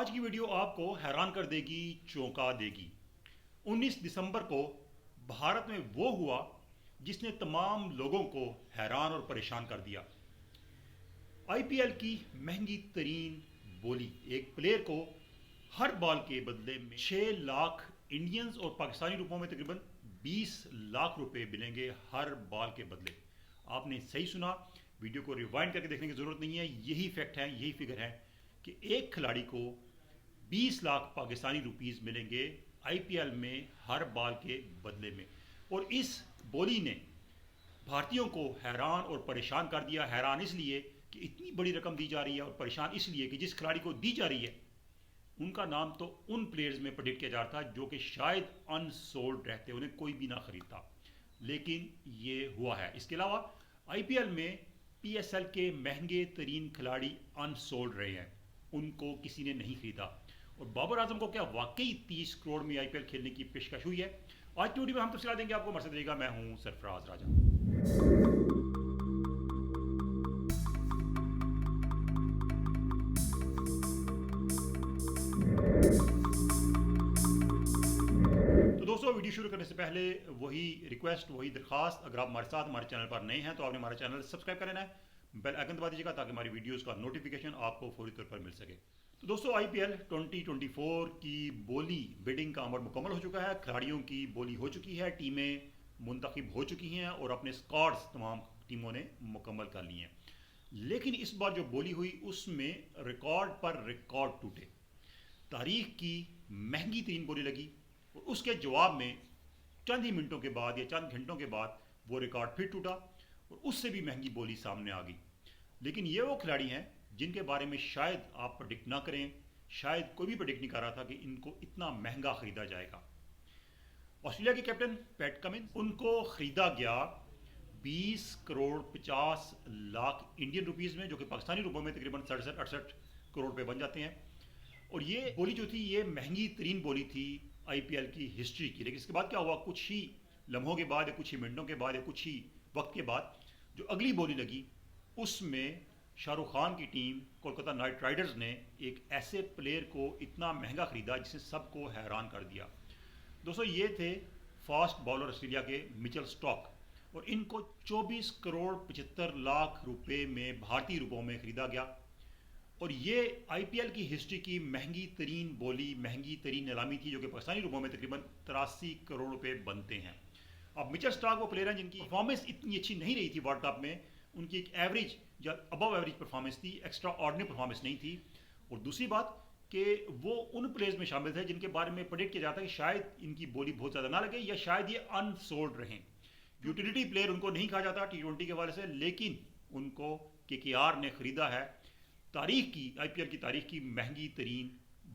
आज की वीडियो आपको हैरान कर देगी, चौंका देगी। 19 दिसंबर को भारत में वो हुआ जिसने तमाम लोगों को हैरान और परेशान कर दिया। आईपीएल की महंगी तरीन बोली, एक प्लेयर को हर बॉल के बदले में 6 लाख इंडियंस और पाकिस्तानी रुपयों में तकरीबन 20 लाख रुपए मिलेंगे हर बॉल के बदले। आपने सही सुना, वीडियो को रिवाइंड करके देखने की जरूरत नहीं है। यही फैक्ट है, यही फिगर है कि एक खिलाड़ी को 20 लाख पाकिस्तानी रुपीस मिलेंगे आईपीएल में हर बॉल के बदले में। और इस बोली ने भारतीयों को हैरान और परेशान कर दिया। हैरान इसलिए कि इतनी बड़ी रकम दी जा रही है, और परेशान इसलिए कि जिस खिलाड़ी को दी जा रही है उनका नाम तो उन प्लेयर्स में प्रेडिक्ट किया जाता है जो कि शायद अनसोल्ड रहते, उन्हें कोई भी ना खरीदता, लेकिन ये हुआ है। इसके अलावा आईपीएल में पीएसएल के महंगे तरीन खिलाड़ी अनसोल्ड रहे हैं, उनको किसी ने नहीं खरीदा। और बाबर आजम को क्या वाकई 30 करोड़ में आईपीएल खेलने की पेशकश हुई है? आज की वीडियो में हम तफसीलात देंगे आपको। मर्सद रहेगा, मैं हूं सरफराज राजा। तो दोस्तों, वीडियो शुरू करने से पहले वही रिक्वेस्ट, वही दरखास्त, अगर आप हमारे साथ हमारे चैनल पर नए हैं तो आपने हमारा चैनल सब्सक्राइब कर लेना है, बेल आइकन दबा दीजिएगा ताकि हमारी वीडियोस का नोटिफिकेशन आपको फौरी तौर पर मिल सके। तो दोस्तों, आईपीएल 2024 की बोली बिडिंग का अमल मुकम्मल हो चुका है। खिलाड़ियों की बोली हो चुकी है, टीमें मुंतखब हो चुकी हैं और अपने स्क्वाड्स तमाम टीमों ने मुकम्मल कर लिए हैं। लेकिन इस बार जो बोली हुई उसमें रिकॉर्ड पर रिकॉर्ड टूटे। तारीख की महंगी तरीन बोली लगी और उसके जवाब में चंद ही मिनटों के बाद या चंद घंटों के बाद वो रिकॉर्ड फिर टूटा और उससे भी महंगी बोली सामने आ गई। लेकिन ये वो खिलाड़ी हैं जिनके बारे में शायद आप प्रेडिक्ट ना करें, शायद कोई भी प्रेडिक्ट नहीं कर रहा था कि इनको इतना महंगा खरीदा जाएगा। ऑस्ट्रेलिया के कैप्टन पैट कमिंस, उनको खरीदा गया 20 करोड़ 50 लाख इंडियन रुपीस में, जो कि पाकिस्तानी रुपयों में तकरीबन 67-68 करोड़ रुपए बन जाते हैं। और ये बोली जो थी, ये महंगी तरीन बोली थी आईपीएल की हिस्ट्री की। लेकिन इसके बाद क्या हुआ, कुछ ही लम्हों के बाद या कुछ ही मिनटों के बाद या कुछ ही वक्त के बाद जो अगली बोली लगी उसमें शाहरुख खान की टीम कोलकाता नाइट राइडर्स ने एक ऐसे प्लेयर को इतना महंगा खरीदा जिसने सबको हैरान कर दिया। दोस्तों, ये थे फास्ट बॉलर ऑस्ट्रेलिया के मिचेल स्टॉक, और इनको 24 करोड़ 75 लाख रुपए में भारतीय रुपयों में खरीदा गया। और ये आईपीएल की हिस्ट्री की महंगी तरीन बोली, महंगी तरीन नीलामी थी, जो कि पाकिस्तानी रुपयों में तकरीबन 83 करोड़ रुपए बनते हैं। अब मिचेल स्टार्क वो प्लेयर हैं जिनकी परफॉर्मेंस इतनी अच्छी नहीं रही थी वर्ल्ड कप में, उनकी एक एवरेज या अबव एवरेज परफॉर्मेंस थी, एक्स्ट्रा ऑर्डिनरी परफॉर्मेंस नहीं थी। और दूसरी बात कि वो उन प्लेयर्स में शामिल थे जिनके बारे में प्रेडिक्ट किया जाता है कि शायद इनकी बोली बहुत ज़्यादा ना लगे या शायद ये अनसोल्ड रहें। यूटिलिटी प्लेयर उनको नहीं कहा जाता T20 के हवाले से, लेकिन उनको केकेआर ने खरीदा है तारीख की, आईपीएल की तारीख की महंगी तरीन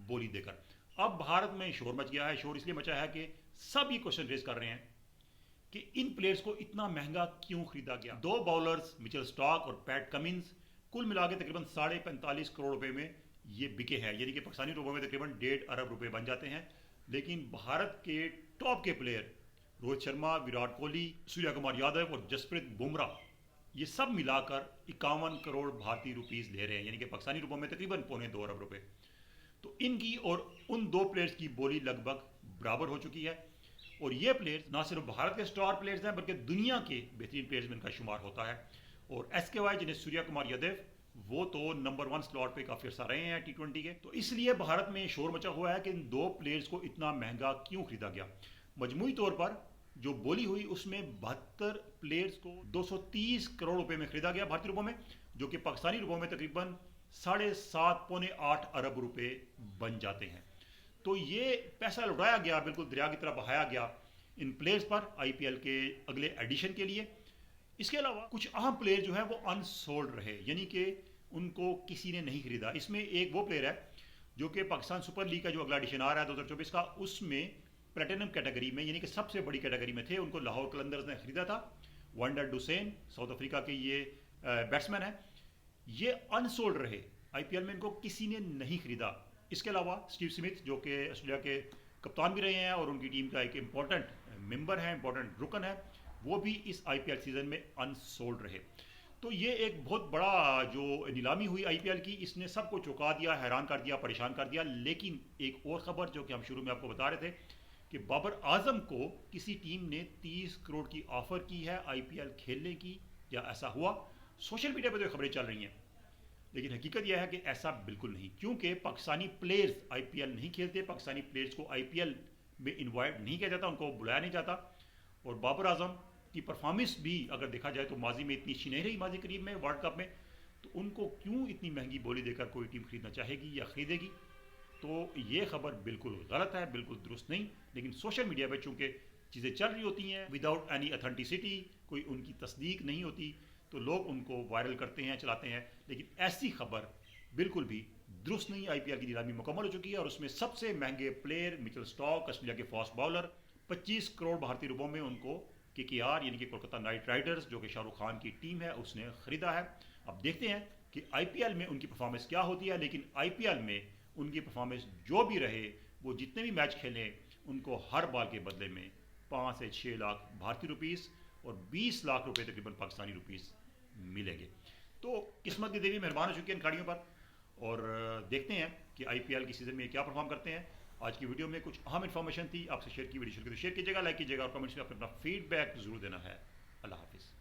बोली देकर। अब भारत में शोर मच गया है। शोर इसलिए मचा है कि सब ये क्वेश्चन रेज कर रहे हैं कि इन प्लेयर्स को इतना महंगा क्यों खरीदा गया। दो बॉलर्स मिचेल स्टॉक और पैट कमिंस कुल मिला के तकरीबन 45.5 करोड़ रुपए में ये बिके हैं, यानी कि पाकिस्तानी रुपयों में तकरीबन 1.5 अरब रुपए बन जाते हैं। लेकिन भारत के टॉप के प्लेयर रोहित शर्मा, विराट कोहली, सूर्य कुमार यादव और जसप्रीत बुमराह, ये सब मिलाकर 51 करोड़ भारतीय रुपीस ले रहे हैं, यानी कि पाकिस्तानी रुपयों में तकरीबन 1.25 अरब रुपए। तो इनकी और उन दो प्लेयर्स की बोली लगभग बराबर हो चुकी है। और ये प्लेयर्स ना सिर्फ भारत के स्टार प्लेयर्स हैं बल्कि दुनिया के बेहतरीन प्लेयर्स में इनका शुमार होता है। और एसकेवाई, जिन्हें सूर्य कुमार यादव, वो तो नंबर 1 स्लॉट पे काफी अर्सा रहे हैं T20 के। तो इसलिए भारत में शोर मचा हुआ है कि इन दो प्लेयर्स को इतना महंगा क्यों खरीदा गया। मजमूई तौर पर जो बोली हुई उसमें 72 प्लेयर्स को 230 करोड़ रुपए में खरीदा गया भारतीय रुपयों में, जो कि पाकिस्तानी रुपयों में तकरीबन 7.5 पौने 8 अरब रुपए बन जाते हैं। तो ये पैसा लुटाया गया, बिल्कुल दरिया की तरह बहाया गया इन प्लेयर्स पर आईपीएल के अगले एडिशन के लिए। इसके अलावा कुछ अहम प्लेयर जो है वो अनसोल्ड रहे, यानी कि उनको किसी ने नहीं खरीदा। इसमें एक वो प्लेयर है जो कि पाकिस्तान सुपर लीग का जो अगला एडिशन आ रहा है 2024 का, उसमें प्लेटिनम कैटेगरी में, यानी कि सबसे बड़ी कैटेगरी में थे, उनको लाहौर कलंदर्स ने खरीदा था। वंडर डुसेन, साउथ अफ्रीका के ये बैट्समैन है, ये अनसोल्ड रहे, आईपीएल में इनको किसी ने नहीं खरीदा। इसके अलावा स्टीव स्मिथ, जो कि ऑस्ट्रेलिया के कप्तान भी रहे हैं और उनकी टीम का एक इंपॉर्टेंट मेंबर है, इंपॉर्टेंट रुकन है, वो भी इस आईपीएल सीजन में अनसोल्ड रहे। تو یہ ایک بہت بڑا جو نیلامی ہوئی آئی پی ایل کی، اس نے سب کو چونکا دیا، حیران کر دیا، پریشان کر دیا. لیکن ایک اور خبر جو کہ ہم شروع میں آپ کو بتا رہے تھے کہ بابر اعظم کو کسی ٹیم نے 30 کروڑ کی آفر کی ہے آئی پی ایل کھیلنے کی، یا ایسا ہوا. سوشل میڈیا پہ تو یہ خبریں چل رہی ہیں، لیکن حقیقت یہ ہے کہ ایسا بالکل نہیں، کیونکہ پاکستانی پلیئرز آئی پی ایل نہیں کھیلتے، پاکستانی پلیئرز کو آئی پی ایل میں انوائٹ نہیں کیا جاتا، ان کو بلایا نہیں جاتا. اور بابر اعظم کی پرفارمنس بھی اگر دیکھا جائے تو ماضی میں اتنی اچھی نہیں رہی، ماضی قریب میں ورلڈ کپ میں، تو ان کو کیوں اتنی مہنگی بولی دے کر کوئی ٹیم خریدنا چاہے گی یا خریدے گی؟ تو یہ خبر بالکل غلط ہے، بالکل درست نہیں. لیکن سوشل میڈیا پہ چونکہ چیزیں چل رہی ہوتی ہیں وداؤٹ اینی اتھینٹسٹی، کوئی ان کی تصدیق نہیں ہوتی، تو لوگ ان کو وائرل کرتے ہیں، چلاتے ہیں. لیکن ایسی خبر بالکل بھی درست نہیں. آئی پی ایل کی نیلامی مکمل ہو چکی ہے اور اس میں سب سے مہنگے پلیئر مچل اسٹاک، آسٹریلیا کے فاسٹ باؤلر، 25 کروڑ بھارتی روپوں میں ان کو کے آر یعنی کہ کولکتہ نائٹ رائڈرز جو کہ شاہ رخ خان کی ٹیم ہے اس نے خریدا ہے. اب دیکھتے ہیں کہ آئی پی ایل میں ان کی پرفارمنس کیا ہوتی ہے. لیکن آئی پی ایل میں ان کی پرفارمنس جو بھی رہے، وہ جتنے بھی میچ کھیلیں، ان کو ہر بال کے بدلے میں 5 سے 6 لاکھ بھارتی روپیز اور 20 لاکھ روپے تقریباً پاکستانی روپیز ملیں گے. تو قسمت کی دیوی مہربان ہو چکی ہے ان کھلاڑیوں پر، اور دیکھتے ہیں کہ آئی پی ایل کی سیزن میں کیا پرفارم کرتے ہیں. آج کی ویڈیو میں کچھ اہم انفارمیشن تھی، آپ سے شیئر کی. ویڈیو شیئر کیجیے گا، لائک کیجیے گا اور کمنٹس میں اپنا فیڈ بیک ضرور دینا ہے. اللہ حافظ.